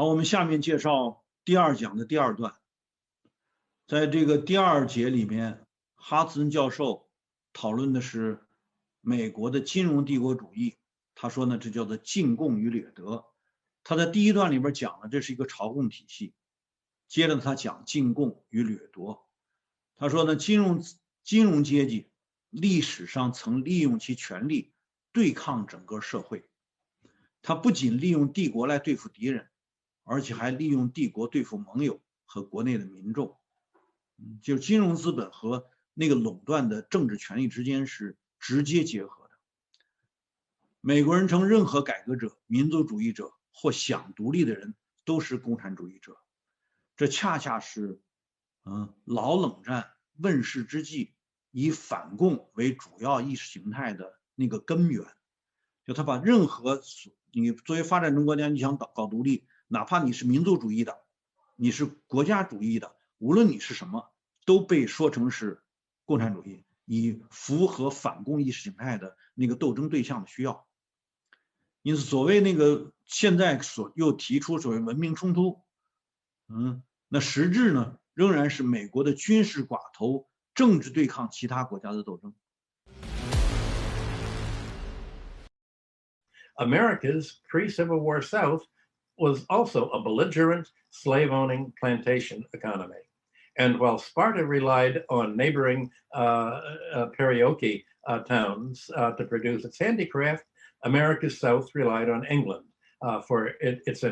我们下面介绍第二讲的第二段。在这个第二节里面，哈茨恩教授讨论的是美国的金融帝国主义。他说呢，这叫做进贡与掠夺。他在第一段里边讲了这是一个朝贡体系，接着他讲进贡与掠夺。他说呢，金融阶级历史上曾利用其权力对抗整个社会，他不仅利用帝国来对付敌人，而且还利用帝国对付盟友和国内的民众。就是金融资本和那个垄断的政治权力之间是直接结合的。美国人称任何改革者、民族主义者或想独立的人都是共产主义者，这恰恰是老冷战问世之际以反共为主要意识形态的那个根源。就他把任何你作为发展中国家，你想搞独立，哪怕你是民族主义的，你是国家主义的，无论你是什么，都被说成是共产主义，以符合反共意识形态的那个斗争对象的需要。因此所谓那个现在又提出所谓文明冲突，那实质呢仍然是美国的军事寡头政治对抗其他国家的斗争。America's pre-Civil War South was also a belligerent, slave-owning plantation economy. And while Sparta relied on neighboring Perioki towns to produce its handicraft, America's South relied on England for its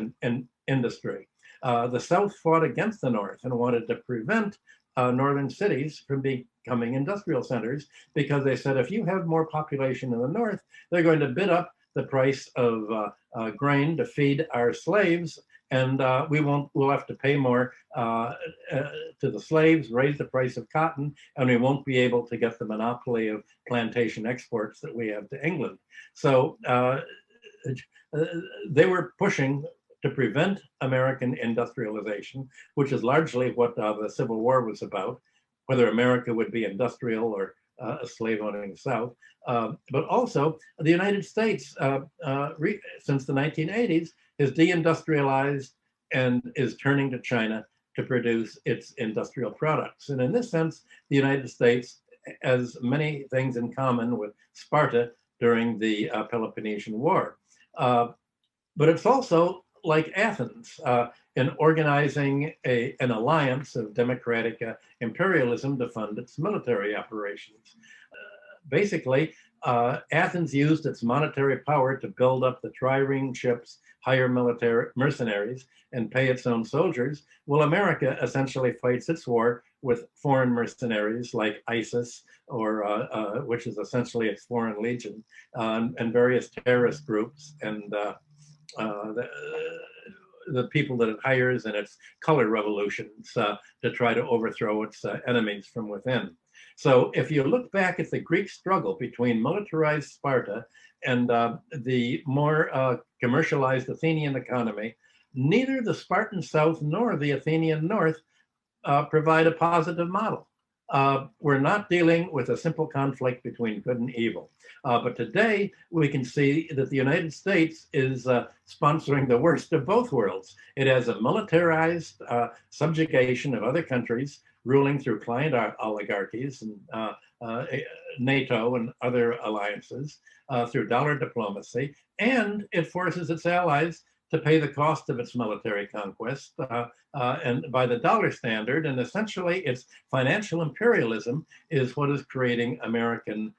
industry. The South fought against the North and wanted to prevent northern cities from becoming industrial centers, because they said if you have more population in the North, they're going to bid up the price of grain to feed our slaves, and we'll have to pay more to the slaves, raise the price of cotton, and we won't be able to get the monopoly of plantation exports that we have to England. So they were pushing to prevent American industrialization, which is largely what the Civil War was about, whether America would be industrial or a slave-owning South. But also, the United States, since the 1980s, is deindustrialized and is turning to China to produce its industrial products. And in this sense, the United States has many things in common with Sparta during the Peloponnesian War. But it's also like Athens in organizing an alliance of democratic imperialism to fund its military operations. Basically, Athens used its monetary power to build up the trireme ships, hire military mercenaries, and pay its own soldiers, while America essentially fights its war with foreign mercenaries like ISIS, or which is essentially its foreign legion, and various terrorist groups, and the people that it hires in its color revolutions to try to overthrow its enemies from within. So if you look back at the Greek struggle between militarized Sparta and the more commercialized Athenian economy, neither the Spartan South nor the Athenian North provide a positive model. We're not dealing with a simple conflict between good and evil. But today, we can see that the United States is sponsoring the worst of both worlds. It has a militarized subjugation of other countries, ruling through client oligarchies and NATO and other alliances, through dollar diplomacy, and it forces its allies to pay the cost of its military conquest and by the dollar standard. And essentially, its financial imperialism is what is creating American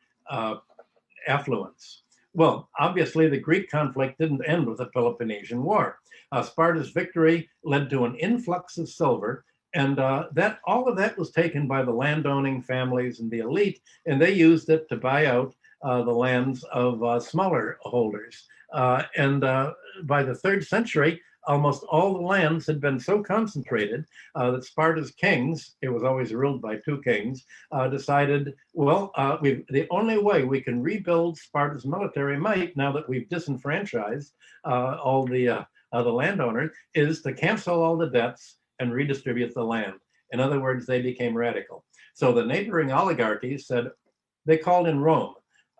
affluence. Well, obviously, the Greek conflict didn't end with the Peloponnesian War. Sparta's victory led to an influx of silver, and all of that was taken by the landowning families and the elite, and they used it to buy out the lands of smaller holders. And by the 3rd century, almost all the lands had been so concentrated that Sparta's kings, it was always ruled by 2 kings, decided, well, the only way we can rebuild Sparta's military might, now that we've disenfranchised all the landowners, is to cancel all the debts and redistribute the land. In other words, they became radical. So the neighboring oligarchies said, they called in Rome.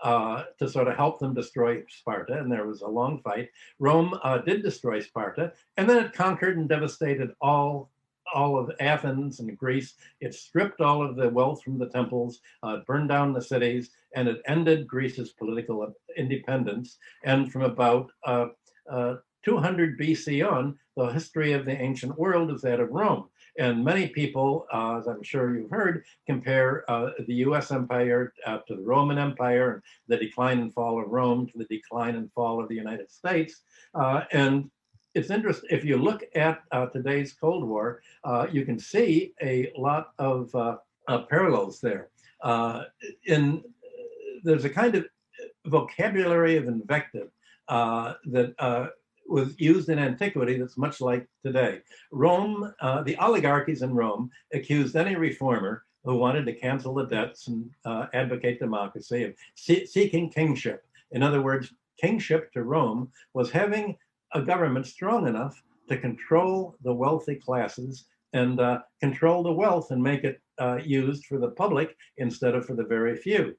to sort of help them destroy Sparta, and there was a long fight. Rome did destroy Sparta, and then it conquered and devastated all of Athens and Greece. It stripped all of the wealth from the temples, burned down the cities, and it ended Greece's political independence. And from about 200 BC on, the history of the ancient world is that of Rome. And many people, as I'm sure you've heard, compare the US empire to the Roman Empire, and the decline and fall of Rome to the decline and fall of the United States. And it's interesting, if you look at today's Cold War, you can see a lot of parallels there. There's a kind of vocabulary of invective that was used in antiquity that's much like today. Rome, the oligarchies in Rome accused any reformer who wanted to cancel the debts and advocate democracy of seeking kingship. In other words, kingship to Rome was having a government strong enough to control the wealthy classes and control the wealth and make it used for the public instead of for the very few.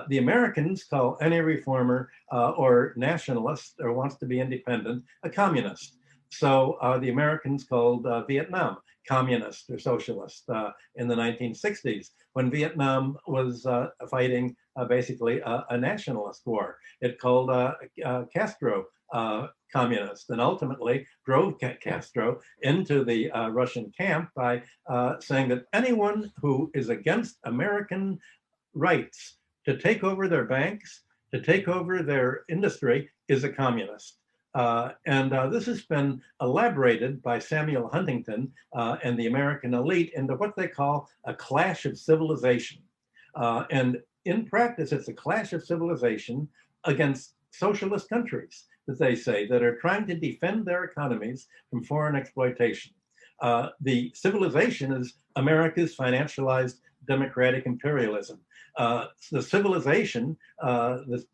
The Americans call any reformer or nationalist or wants to be independent a communist. So the Americans called Vietnam communist or socialist in the 1960s, when Vietnam was fighting basically a nationalist war. It called Castro communist, and ultimately drove Castro into the Russian camp by saying that anyone who is against American rights to take over their banks, to take over their industry, is a communist. And this has been elaborated by Samuel Huntington and the American elite into what they call a clash of civilization. And in practice, it's a clash of civilization against socialist countries, that they say, that are trying to defend their economies from foreign exploitation. The civilization is America's financialized democratic imperialism. The civilization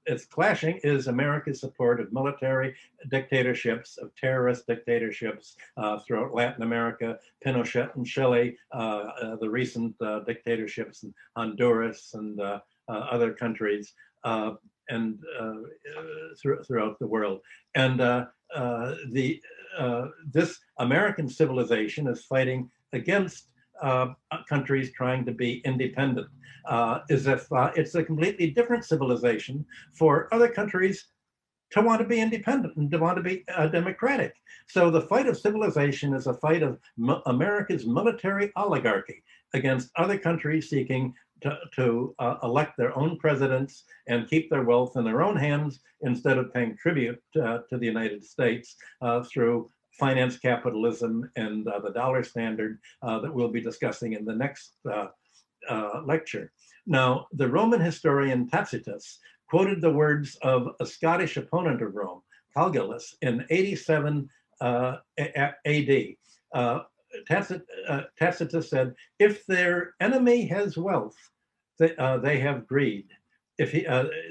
it's clashing is America's support of military dictatorships, of terrorist dictatorships throughout Latin America, Pinochet in Chile, the recent dictatorships in Honduras and other countries, and throughout the world. And this American civilization is fighting against countries trying to be independent, as if it's a completely different civilization for other countries to want to be independent and to want to be democratic. So the fight of civilization is a fight of America's military oligarchy against other countries seeking to elect their own presidents and keep their wealth in their own hands instead of paying tribute to the United States through finance capitalism and the dollar standard that we'll be discussing in the next lecture. Now, the Roman historian Tacitus quoted the words of a Scottish opponent of Rome, Calgulus, in 87 AD. Tacitus said, if their enemy has wealth, they have greed.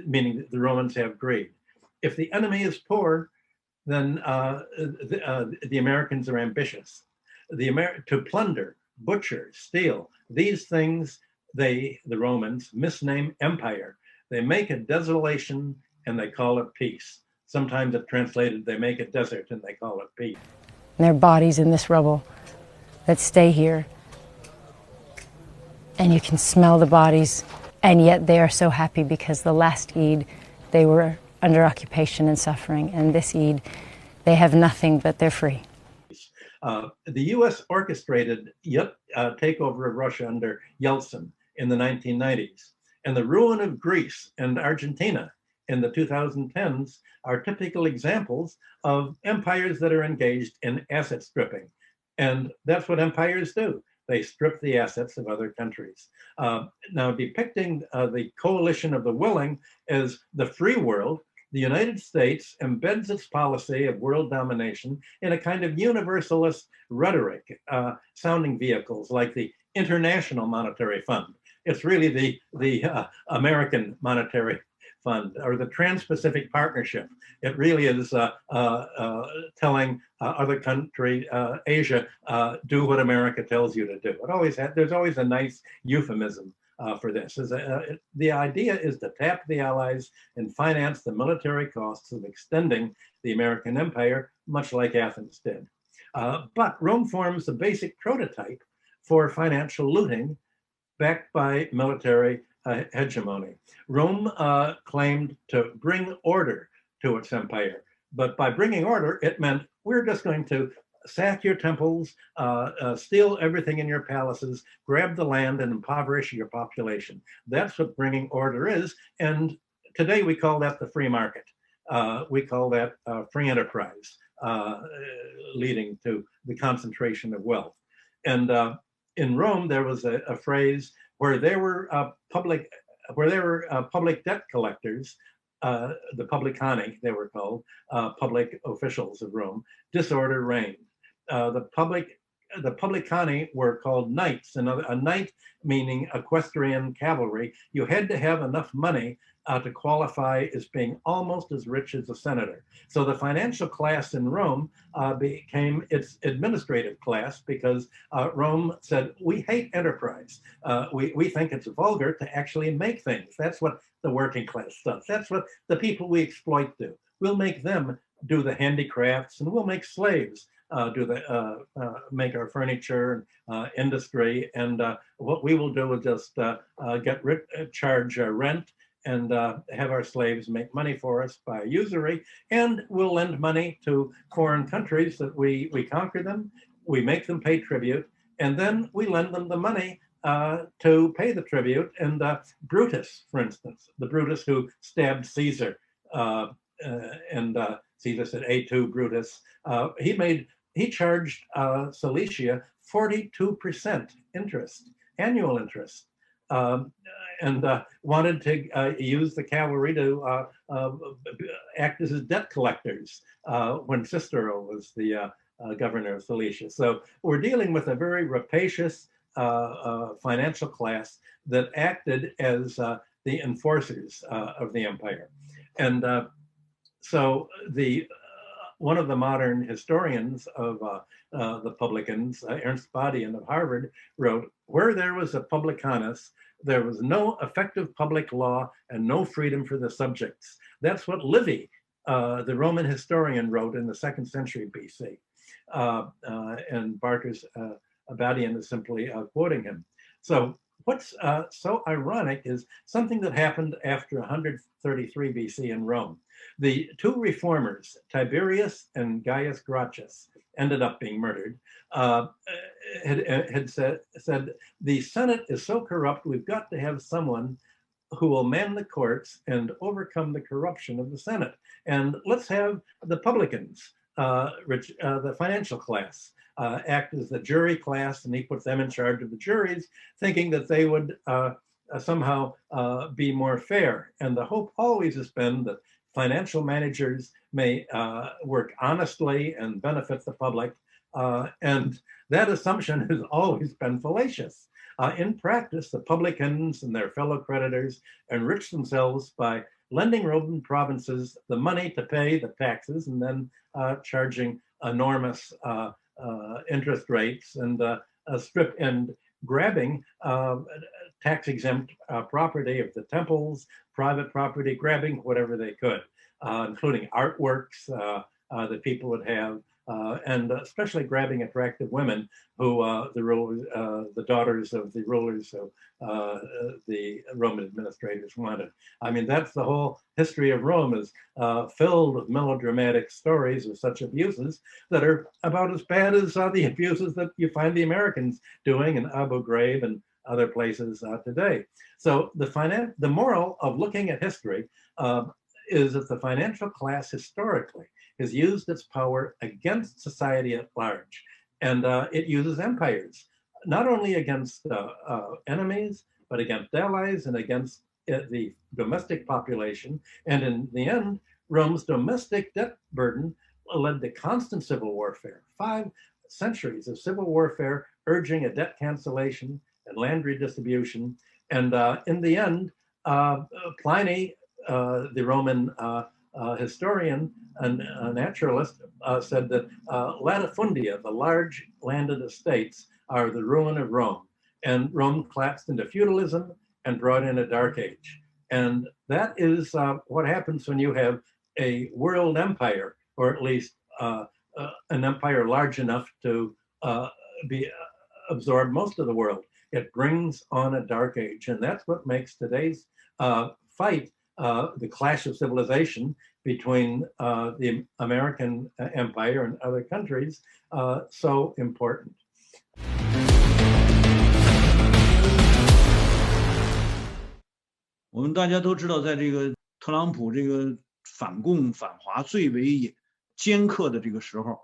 Meaning the Romans have greed. If the enemy is poor, then the Americans are ambitious. To plunder, butcher, steal, these things the Romans misname empire. They make a desolation and they call it peace. Sometimes it's translated, they make a desert and they call it peace. And their bodies in this rubble that stay here. And you can smell the bodies, and yet they are so happy because the last Eid they were under occupation and suffering, and this Eid they have nothing but they're free. The US orchestrated takeover of Russia under Yeltsin in the 1990s, and the ruin of Greece and Argentina in the 2010s are typical examples of empires that are engaged in asset stripping. And that's what empires do. They strip the assets of other countries. Now, depicting the coalition of the willing as the free world, the United States embeds its policy of world domination in a kind of universalist rhetoric, sounding vehicles like the International Monetary Fund. It's really the American Monetary Fund, or the Trans-Pacific Partnership. It really is telling other country, Asia, do what America tells you to do. There's always a nice euphemism for this. The idea is to tap the Allies and finance the military costs of extending the American empire, much like Athens did. But Rome forms the basic prototype for financial looting backed by military hegemony. Rome claimed to bring order to its empire, but by bringing order, it meant we're just going to sack your temples, steal everything in your palaces, grab the land, and impoverish your population. That's what bringing order is, and today we call that the free market. We call that free enterprise, leading to the concentration of wealth. And in Rome, there was a phrase where there were public debt collectors, the publicani, they were called, public officials of Rome. Disorder reigned. The publicani were called knights. A knight meaning equestrian cavalry. You had to have enough money to qualify as being almost as rich as a senator. So the financial class in Rome became its administrative class because Rome said, we hate enterprise. We think it's vulgar to actually make things. That's what the working class does. That's what the people we exploit do. We'll make them do the handicrafts, and we'll make slaves make our furniture and industry. And what we will do is just charge rent and have our slaves make money for us by usury, and we'll lend money to foreign countries that we conquer them, we make them pay tribute, and then we lend them the money to pay the tribute. And Brutus, for instance, the Brutus who stabbed Caesar, and Caesar said, "A2 Brutus," he charged Cilicia 42% interest, annual interest. And wanted to use the cavalry to act as his debt collectors when Cicero was the governor of Cilicia. So we're dealing with a very rapacious financial class that acted as the enforcers of the empire. And so one of the modern historians of the publicans, Ernst Badian of Harvard, wrote, "Where there was a publicanus, there was no effective public law and no freedom for the subjects." That's what Livy, the Roman historian, wrote in the 2nd century BC. And Barker's Badian is simply quoting him. So what's so ironic is something that happened after 133 BC in Rome. The two reformers, Tiberius and Gaius Gracchus, ended up being murdered, had said, the Senate is so corrupt, we've got to have someone who will man the courts and overcome the corruption of the Senate. And let's have the publicans, the financial class, act as the jury class, and he puts them in charge of the juries, thinking that they would somehow be more fair. And the hope always has been that financial managers may work honestly and benefit the public. And that assumption has always been fallacious. In practice, the publicans and their fellow creditors enrich themselves by lending Roman provinces the money to pay the taxes and then charging enormous interest rates and grabbing tax-exempt property of the temples, private property, grabbing whatever they could, including artworks that people would have, and especially grabbing attractive women who the daughters of the rulers of the Roman administrators wanted. I mean, that's the whole history of Rome, is filled with melodramatic stories of such abuses that are about as bad as the abuses that you find the Americans doing in Abu Ghraib and other places today. So the moral of looking at history is that the financial class historically has used its power against society at large. And it uses empires, not only against enemies, but against allies and against the domestic population. And in the end, Rome's domestic debt burden led to constant civil warfare, 5 centuries of civil warfare urging a debt cancellation and land redistribution. And in the end, Pliny, the Roman historian and naturalist, said that latifundia, the large landed estates, are the ruin of Rome. And Rome collapsed into feudalism and brought in a dark age. And that is what happens when you have a world empire, or at least an empire large enough to absorb most of the world. It brings on a dark age. And that's what makes today's fight, the clash of civilization between the American empire and other countries, so important. 我们大家都知道，在这个特朗普这个反共反华最为尖刻的这个时候，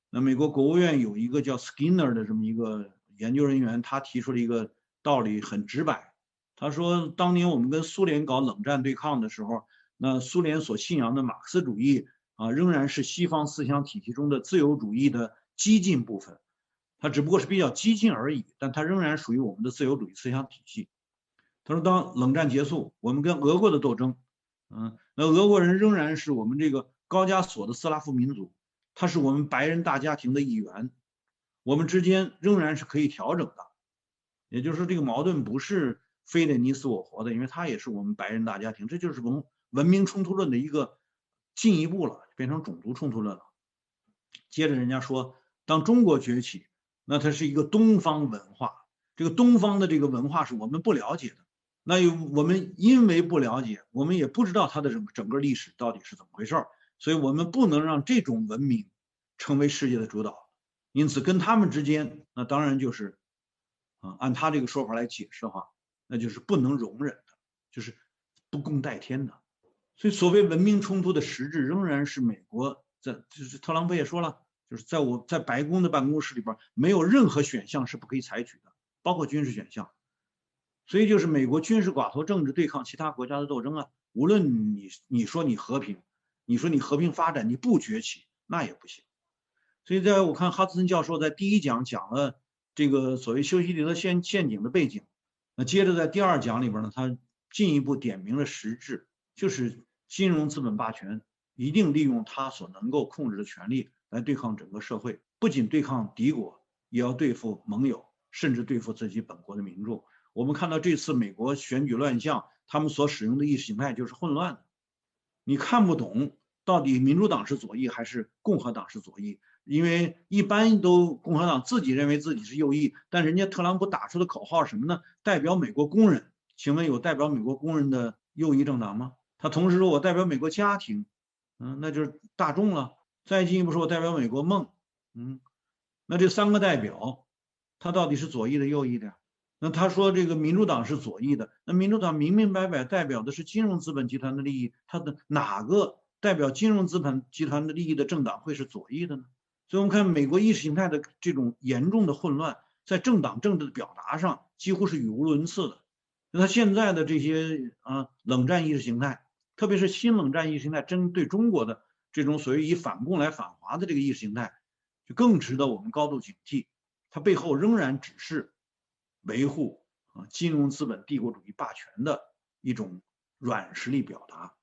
那美国国务院有一个叫 Skinner 的这么一个研究人员，他提出了一个道理很直白。他说，当年我们跟苏联搞冷战对抗的时候，那苏联所信仰的马克思主义仍然是西方思想体系中的自由主义的激进部分，它只不过是比较激进而已，但它仍然属于我们的自由主义思想体系。他说，当冷战结束，我们跟俄国的斗争，那俄国人仍然是我们这个高加索的斯拉夫民族，他是我们白人大家庭的一员，我们之间仍然是可以调整的。也就是说，这个矛盾不是非得你死我活的，因为他也是我们白人大家庭，这就是文明冲突论的一个进一步了，变成种族冲突论了。接着人家说，当中国崛起，那它是一个东方文化，这个东方的这个文化是我们不了解的。那我们因为不了解，我们也不知道它的整个历史到底是怎么回事，所以我们不能让这种文明成为世界的主导。因此跟他们之间，那当然就是按他这个说法来解释的话，那就是不能容忍的，就是不共戴天的。所以所谓文明冲突的实质仍然是美国就是特朗普也说了，就是在白宫的办公室里边没有任何选项是不可以采取的，包括军事选项。所以就是美国军事寡头政治对抗其他国家的斗争啊，无论你说你和平，你说你和平发展，你不崛起那也不行。所以在我看哈兹森教授在第一讲讲了这个所谓修昔底德陷阱的背景，那接着在第二讲里边呢，他进一步点明了实质，就是金融资本霸权一定利用他所能够控制的权力来对抗整个社会，不仅对抗敌国，也要对付盟友，甚至对付自己本国的民众。我们看到这次美国选举乱象，他们所使用的意识形态就是混乱的，你看不懂到底民主党是左翼还是共和党是左翼，因为一般都共和党自己认为自己是右翼，但人家特朗普打出的口号是什么呢？代表美国工人。请问有代表美国工人的右翼政党吗？他同时说我代表美国家庭，那就是大众了。再进一步说我代表美国梦，那这三个代表他到底是左翼的右翼的呀？那他说这个民主党是左翼的，那民主党明明白白代表的是金融资本集团的利益，他的哪个代表金融资本集团的利益的政党会是左翼的呢？所以我们看美国意识形态的这种严重的混乱，在政党政治的表达上几乎是语无伦次的。那他现在的这些冷战意识形态，特别是新冷战意识形态针对中国的这种所谓以反共来反华的这个意识形态，就更值得我们高度警惕。它背后仍然只是维护金融资本帝国主义霸权的一种软实力表达。